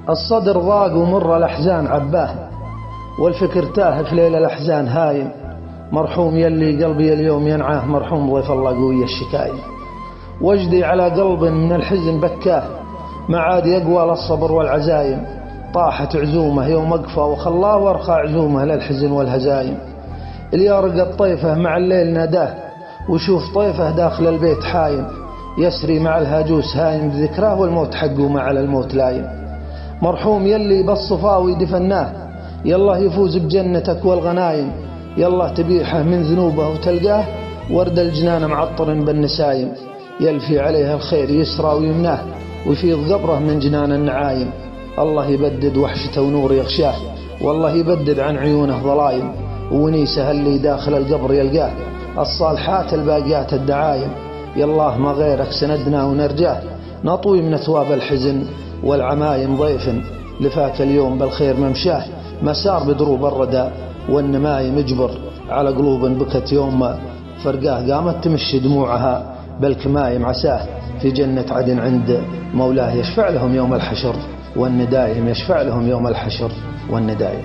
الصدر ضاق ومر الأحزان عباه، والفكر تاه في ليل الأحزان هايم. مرحوم يلي قلبي اليوم ينعاه، مرحوم ضيف الله قوي الشكايم. وجدي على قلب من الحزن بكاه، ما عاد يقوى للصبر والعزايم. طاحت عزومه يوم أقفى وخلاه وارخى عزومه للحزن والهزايم. اليارق الطيفة مع الليل ناداه، وشوف طيفه داخل البيت حايم. يسري مع الهاجوس هايم بذكراه، والموت حقه مع الموت لايم. مرحوم يلي بالصفاوي دفناه، يالله يفوز بجنتك والغنايم. يالله تبيحه من ذنوبه وتلقاه، ورد الجنان معطر بالنسايم. يلفي عليه الخير يسرى ويمناه، ويفيض قبره من جنان النعايم. الله يبدد وحشته ونور يغشاه، والله يبدد عن عيونه ظلايم. ونيسه اللي داخل القبر يلقاه، الصالحات الباقيات الدعايم. يالله ما غيرك سندنا ونرجاه، نطوي من ثواب الحزن والعمايم. ضيف لفاك اليوم بالخير ممشاه، مسار بدروب الردى والنمايم. اجبر على قلوب بكت يوم فرقاه، قامت تمشي دموعها بالكمايم. عساه في جنة عدن عند مولاه، يشفع لهم يوم الحشر والندايم. يشفع لهم يوم الحشر والندايم.